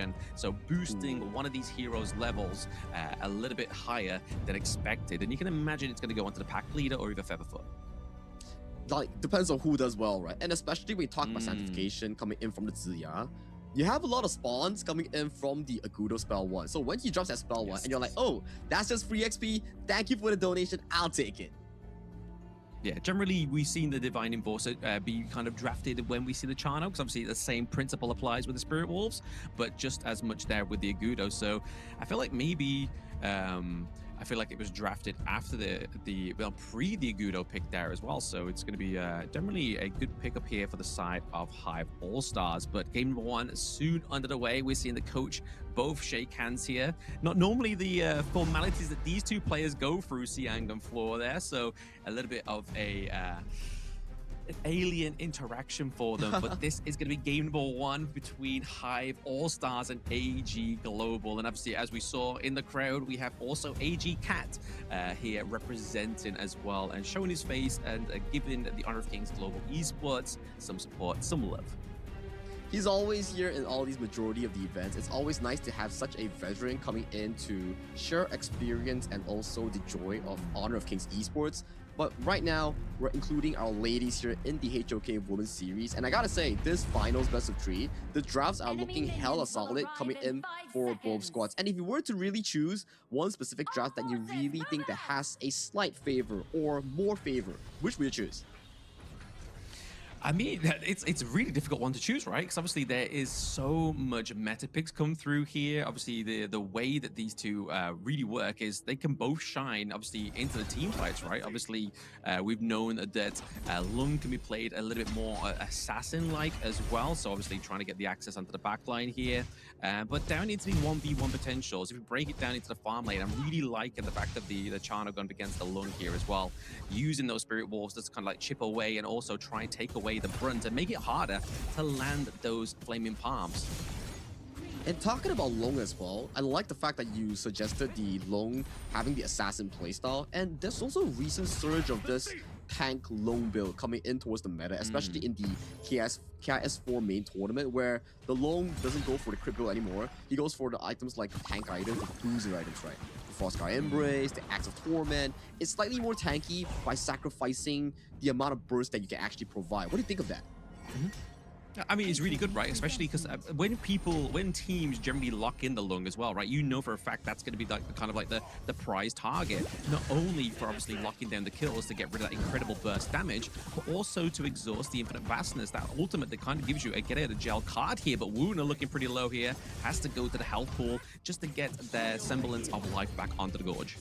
detonation, so boosting one of these heroes' levels a little bit higher than expected. And you can imagine it's going to go onto the pack leader or even Featherfoot. Like, depends on who does well, right? And especially when you talk about sanctification coming in from the Ziya, you have a lot of spawns coming in from the Agudo spell 1. So when he drops that spell 1 and you're like, oh, that's just free XP, thank you for the donation, I'll take it. Yeah, generally we've seen the Divine Enforcer be kind of drafted when we see the Charno, because obviously the same principle applies with the Spirit Wolves, but just as much there with the Agudo. So I feel like maybe I feel like it was drafted after pre the Agudo pick there as well. So it's going to be generally a good pickup here for the side of HYVE All-Stars. But game number 1 is soon under the way. We're seeing the coach both shake hands here. Not normally the formalities that these two players go through, Siang and Floor there. So a little bit of an alien interaction for them, but this is going to be game number 1 between HYVE All-Stars and AG Global. And obviously, as we saw in the crowd, we have also AG Cat here representing as well and showing his face and giving the Honor of Kings Global Esports some support, some love. He's always here in all these majority of the events. It's always nice to have such a veteran coming in to share experience and also the joy of Honor of Kings Esports. But right now, we're including our ladies here in the HOK Women's Series. And I gotta say, this finals best of 3, the drafts are looking hella solid coming in for both squads. And if you were to really choose one specific draft that you really think that has a slight favor or more favor, which would you choose? I mean, it's a really difficult one to choose, right? Because obviously there is so much meta picks come through here. Obviously, the way that these two really work is they can both shine, obviously, into the team fights, right? Obviously, we've known that Lung can be played a little bit more assassin-like as well. So obviously trying to get the access onto the backline here. But down into the 1v1 potentials, if you break it down into the farm lane, I'm really liking the fact that the Charno going up against the Lung here as well. Using those Spirit Wolves to kind of like chip away and also try and take away the brunt and make it harder to land those flaming palms. And talking about Long as well, I like the fact that you suggested the Long having the assassin playstyle, and there's also a recent surge of this tank Long build coming in towards the meta, especially in the KIS4 main tournament, where the Long doesn't go for the crit build anymore. He goes for the items like tank items, the bruising items, right? The Frostguard Embrace, the Axe of Torment. It's slightly more tanky by sacrificing the amount of burst that you can actually provide. What do you think of that? I mean, it's really good, right? Especially because when teams generally lock in the Lung as well, right? You know for a fact that's going to be like kind of like the prize target, not only for obviously locking down the kills to get rid of that incredible burst damage, but also to exhaust the infinite vastness. That ultimate that kind of gives you a get out of jail card here. But Woona looking pretty low here, has to go to the health pool just to get their semblance of life back onto the gorge.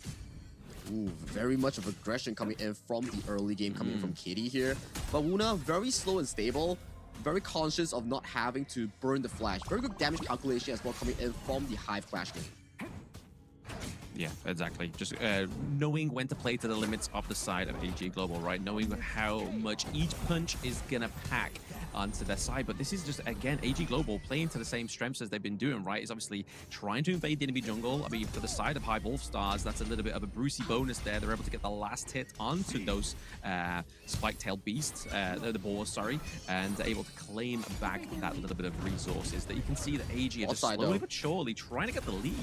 Ooh, very much of aggression coming in from the early game, coming in from Kitty here. But Woona, very slow and stable. Very conscious of not having to burn the flash. Very good damage calculation as well coming in from the HYVE Clash game. Yeah, exactly. Just knowing when to play to the limits of the side of AG Global, right? Knowing how much each punch is gonna pack onto their side. But this is just, again, AG Global playing to the same strengths as they've been doing, right? Is obviously trying to invade the enemy jungle. I mean, for the side of HYVE All-Stars, that's a little bit of a Brucey bonus there. They're able to get the last hit onto those spike-tailed beasts, the boars, sorry, and able to claim back that little bit of resources that you can see that AG are just slowly but surely trying to get the lead.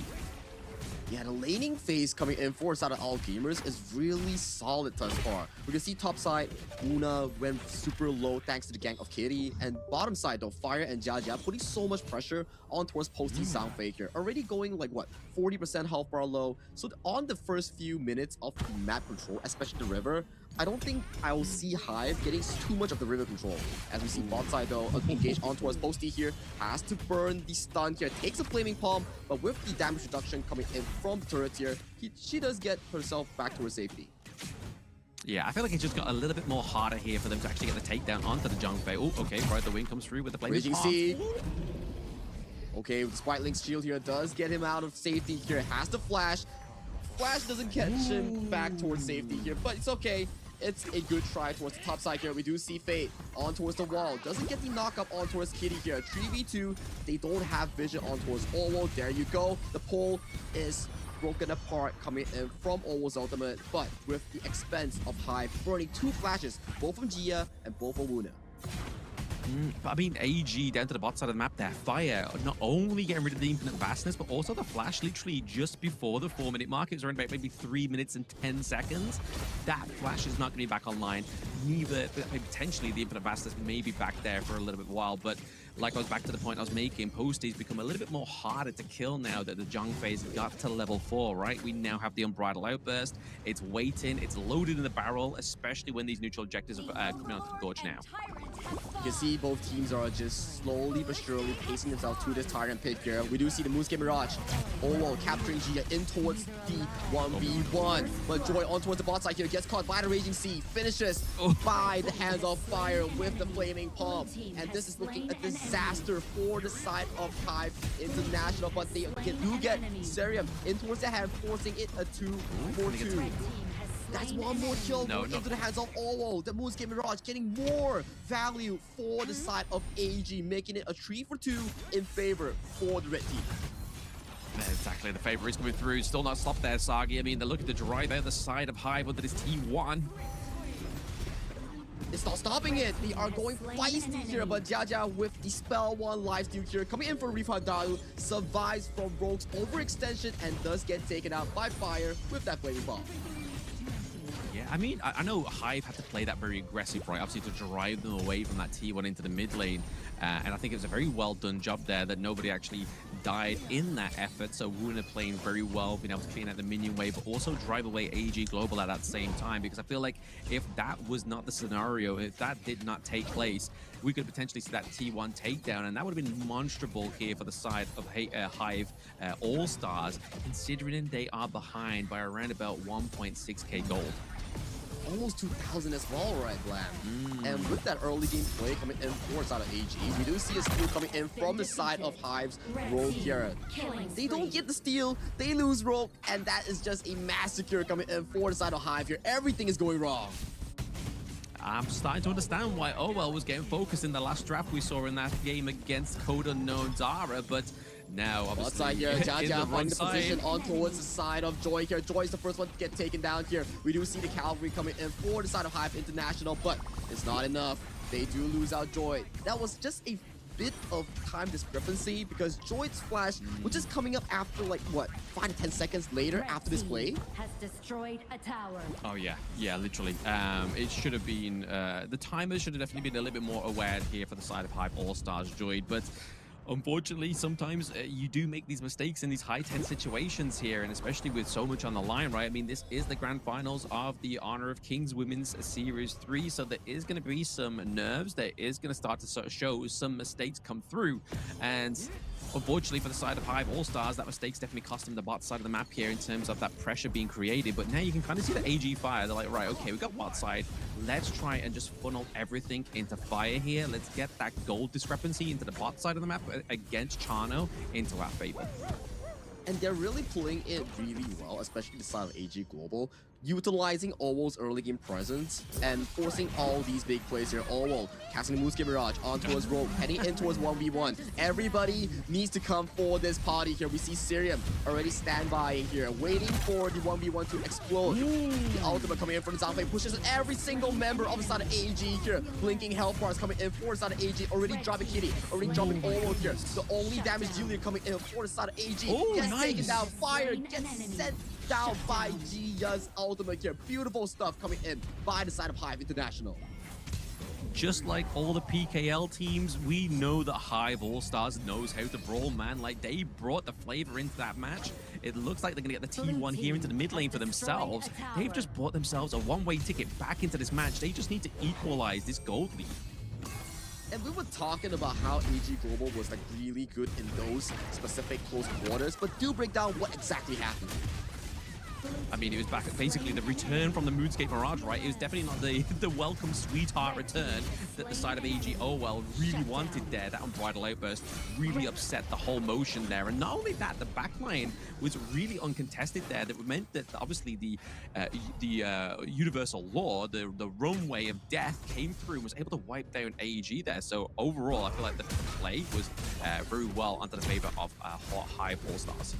Yeah, the laning phase coming in for side of all gamers is really solid thus far. We can see top side, Woona went super low thanks to the gank of Kitty, and bottom side though, Fire and Jia putting so much pressure on towards posting Sound Faker. Already going like what, 40% health bar low. So on the first few minutes of the map control, especially the river, I don't think I will see HYVE getting too much of the river control. As we see bot side though, engaged on towards Posty here, has to burn the stun here, takes a Flaming Palm, but with the damage reduction coming in from the turret here, she does get herself back to her safety. Yeah, I feel like it just got a little bit more harder here for them to actually get the takedown onto the Zhongfei. Oh, okay, right, the wing comes through with the Flaming Palm. Seed. Okay, the Spite Link's shield here does get him out of safety here, has to flash. Flash doesn't catch him back towards safety here, but it's okay. It's a good try towards the top side here. We do see Fate on towards the wall. Doesn't get the knock-up on towards Kitty here. 3v2. They don't have vision on towards Orwell. There you go. The pole is broken apart coming in from Orwell's ultimate, but with the expense of HYVE burning 2 flashes, both from Jia and both from Woona. But I mean, AG down to the bot side of the map there. Fire, not only getting rid of the infinite vastness, but also the flash literally just before the 4-minute mark. It was around about maybe 3 minutes and 10 seconds. That flash is not going to be back online. Neither, potentially the infinite vastness may be back there for a little bit while, but like I was back to the point I was making, Posty's become a little bit more harder to kill now that the Zhang phase got to level 4, right? We now have the Unbridled Outburst. It's waiting, it's loaded in the barrel, especially when these neutral objectives are coming onto the Gorge now. You can see both teams are just slowly but surely pacing themselves to this Tyrant pick here. We do see the Moonscape Mirage. Oh well, capturing Gia in towards the 1v1. But Joy on towards the bot side here gets caught by the Raging Sea. Finishes by the hands of Fire with the Flaming Palm. And this is looking a disaster for the side of HYVE International. But they do get Serum in towards the hand, forcing it a 2-for-2. That's one more kill into the hands of Orwell. The Moonscape Mirage getting more value for the side of AG, making it a 3-for-2 in favor for the red team. Exactly, the favor is coming through. Still not stopped there, Sagi. I mean, they're looking to drive out the side of HYVE under this T1. It's not stopping it. They are going feisty here, but Jaja with the Spell 1 lifesteal here, coming in for Refund Dalu, survives from Rogue's overextension and does get taken out by Fire with that Flaming Bomb. Yeah, I mean, I know HYVE had to play that very aggressive, right? Obviously to drive them away from that T1 into the mid lane. And I think it was a very well done job there that nobody actually died in that effort. So Wuna playing very well, being able to clean out the minion wave, but also drive away AG Global at that same time. Because I feel like if that was not the scenario, if that did not take place, we could potentially see that T1 takedown. And that would have been monstrable here for the side of HYVE All-Stars, considering they are behind by around about 1.6k gold. Almost 2,000 as well, right, Blam? And with that early game play coming in for side of AG, we do see a steal coming in from the side of HYVE's Rogue here. They don't get the steal, they lose Rogue, and that is just a massacre coming in for the side of HYVE here. Everything is going wrong. I'm starting to understand why Owell was getting focused in the last draft we saw in that game against Code Unknown Zara, but now, obviously, outside here, Jaja finding the position on towards the side of Joy here. Joy's the first one to get taken down here. We do see the Cavalry coming in for the side of HYVE International, but it's not enough. They do lose out Joy. That was just a bit of time discrepancy because Joy's flash was just coming up after like what 5 to 10 seconds later after this play. Has destroyed a tower. Oh yeah, literally. It should have been the timers should have definitely been a little bit more aware here for the side of HYVE All-Stars Joy, but unfortunately, sometimes you do make these mistakes in these high-tense situations here, and especially with so much on the line, right? I mean, this is the grand finals of the Honor of Kings Women's Series 3, so there is going to be some nerves. There is going to start to sort of show some mistakes come through, and unfortunately for the side of HYVE All-Stars, that mistake's definitely cost them the bot side of the map here in terms of that pressure being created. But now you can kind of see the AG Fire. They're like, right, okay, we got bot side. Let's try and just funnel everything into Fire here. Let's get that gold discrepancy into the bot side of the map against Chano into our favor. And they're really playing it really well, especially the side of AG Global, utilizing Orwell's early game presence and forcing all these big plays here. Orwell casting the Moonscape Mirage on towards Rogue, heading in towards 1v1. Everybody needs to come for this party here. We see Serum already standby here, waiting for the 1v1 to explode. The ultimate coming in from the Zhang pushes every single member of the side of AG here. Blinking health bars coming in for the side of AG, already dropping Kitty, already dropping Orwell here. The only damage Julia coming in for the side of AG. Gets taken down, Fire gets sent down by Gia's ultimate here. Beautiful stuff coming in by the side of HYVE International. Just like all the PKL teams, we know that HYVE All-Stars knows how to brawl, man. Like, they brought the flavor into that match. It looks like they're going to get the T1 here into the mid lane for themselves. They've just brought themselves a one-way ticket back into this match. They just need to equalize this gold lead. And we were talking about how AG Global was like really good in those specific close quarters, but do break down what exactly happened. I mean, it was back basically the return from the Moonscape Mirage, right? It was definitely not the welcome sweetheart return that the side of AG Owell really wanted there. That Unbridled Outburst really upset the whole motion there. And not only that, the backline was really uncontested there. That meant that obviously the universal law, the runway of death came through and was able to wipe down AG there. So overall, I feel like the play was very well onto the favor of HYVE All-Stars.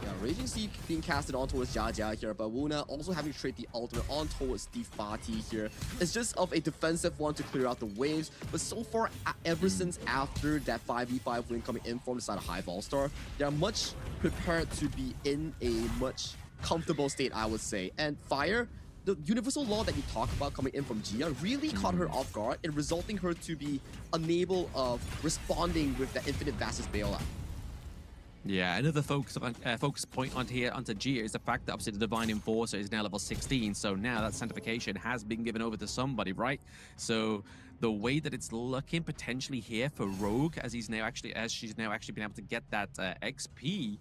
Yeah, Raging Sea being casted on towards Jaja Jia here, but Wuna also having to trade the ultimate on towards the Fatih here. It's just of a defensive one to clear out the waves, but so far, ever since after that 5v5 win coming in from the side of HYVE All-Star, they are much prepared to be in a much comfortable state, I would say. And Fire, the universal law that you talk about coming in from Jia really caught her off guard and resulting her to be unable of responding with that infinite Vastus bailout. Yeah, another focus point onto Gia is the fact that obviously the Divine Enforcer is now level 16, so now that sanctification has been given over to somebody, right? So the way that it's looking potentially here for Rogue, as she's now actually been able to get that XP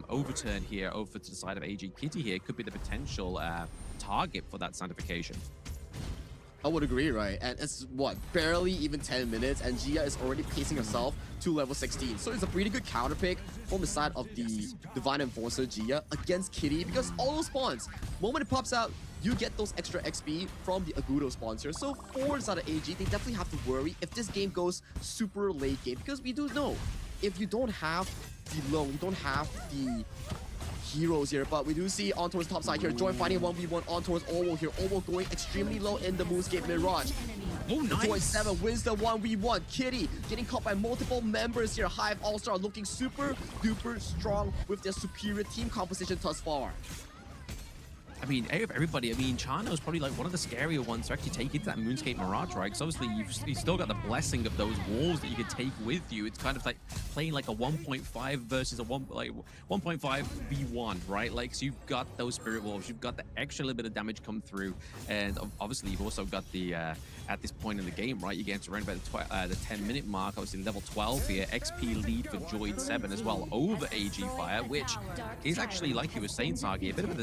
overturn here over to the side of AG Kitty here, could be the potential target for that sanctification. I would agree, right? And it's what, barely even 10 minutes, and Gia is already pacing herself to level 16. So it's a pretty good counter pick from the side of the Divine Enforcer Gia against Kitty, because all those spawns, moment it pops out, you get those extra XP from the Agudo spawns here. So for the side of AG, they definitely have to worry if this game goes super late game, because we do know if you don't have the low, you don't have the heroes here, but we do see on towards top side here, Joy fighting 1v1 on towards Owo here. Owo going extremely low in the Moonscape Mirage. Oh, nice. Joy 7 wins the 1v1. Kitty getting caught by multiple members here. HYVE All-Star looking super duper strong with their superior team composition thus far. I mean, out of everybody, I mean, Chano's probably like one of the scarier ones to actually take into that Moonscape Mirage, right? Because obviously you've still got the blessing of those walls that you can take with you. It's kind of like playing like a 1.5 versus a 1.5 v1, right? Like, so you've got those spirit wolves, you've got the extra little bit of damage come through, and obviously you've also got the at this point in the game, right? You're getting to around about the 10-minute mark, obviously level 12 here, XP lead for Joyd 7 as well over AG Fire, which is actually, like you were saying, Sagi, a bit of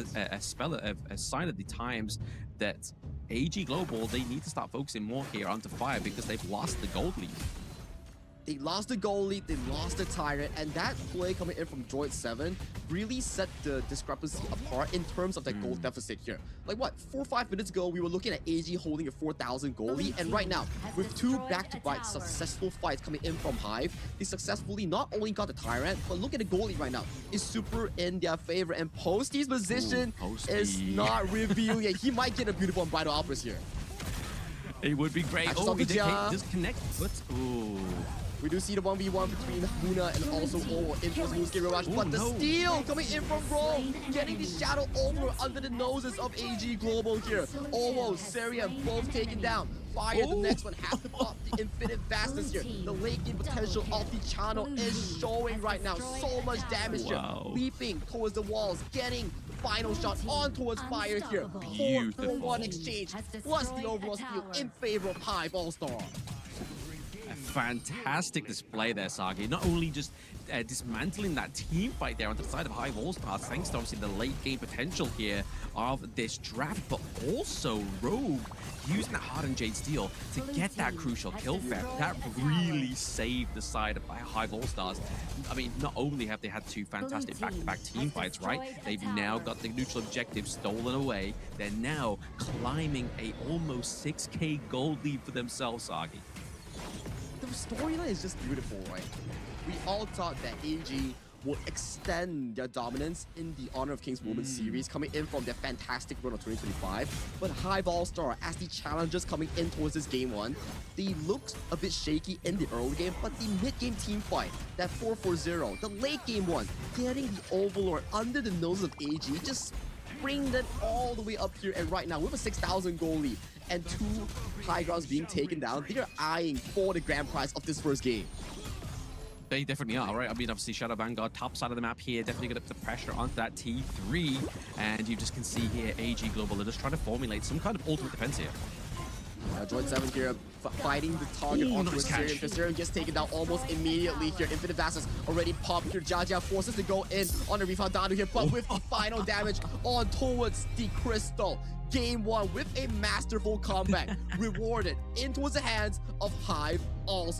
a sign of the times that AG Global, they need to start focusing more here onto Fire because they've lost the gold lead. They lost the goal lead, they lost the Tyrant, and that play coming in from Droid 7 really set the discrepancy apart in terms of that gold deficit here. Like what, 4 or 5 minutes ago, we were looking at AG holding a 4,000 goal lead, and right now, with 2 back-to-back successful fights coming in from HYVE, they successfully not only got the Tyrant, but look at the goal lead right now. It's super in their favor, and Posty's position is not revealed yet. He might get a beautiful and bridal outburst here. It would be great. Oh, he did disconnect, but ooh. We do see the 1v1 between Muna and also Owo in towards Moonscape Mirage, but the steal coming in from Rogue, getting the Shadow over under the noses of AG Global here. Owo, Seria both taken down. Fire, the next one, has to pop the infinite vastness here. The late game potential of the channel is showing right now. So much damage here. Leaping towards the walls, getting the final shot on towards Fire here. Beautiful. 4-for-1 exchange, plus the overall steal in favor of HYVE All-Star. Fantastic display there, Sagi. Not only just dismantling that team fight there on the side of HYVE All-Stars, thanks to obviously the late game potential here of this draft, but also Rogue using that Hardened Jade Steel to get that crucial kill theft. That really saved the side of HYVE All-Stars. I mean, not only have they had 2 fantastic back-to-back team fights, right? They've now got the neutral objective stolen away. They're now climbing a almost 6k gold lead for themselves, Sagi. The storyline is just beautiful, right? We all thought that AG would extend their dominance in the Honor of Kings Women's series coming in from their fantastic run of 2025. But HYVE All-Star, as the challengers coming in towards this game 1, they looked a bit shaky in the early game, but the mid-game team fight, that 4-4-0, the late game one, getting the Overlord under the nose of AG, just bring them all the way up here. And right now, with a 6,000 goal lead and 2 high grounds being taken down, they are eyeing for the grand prize of this first game. They definitely are, right? I mean, obviously, Shadow Vanguard, top side of the map here, definitely going to put the pressure onto that T3. And you just can see here, AG Global are just trying to formulate some kind of ultimate defense here. Droid 7 here fighting the target onto nice Assyrian. Assyrian gets taken down almost immediately here. Infinite Vastness already popped here. Jia forces to go in on the Refound Dadu here, but with the final damage on towards the Crystal. Game 1 with a masterful comeback, rewarded in towards the hands of HYVE All-Star.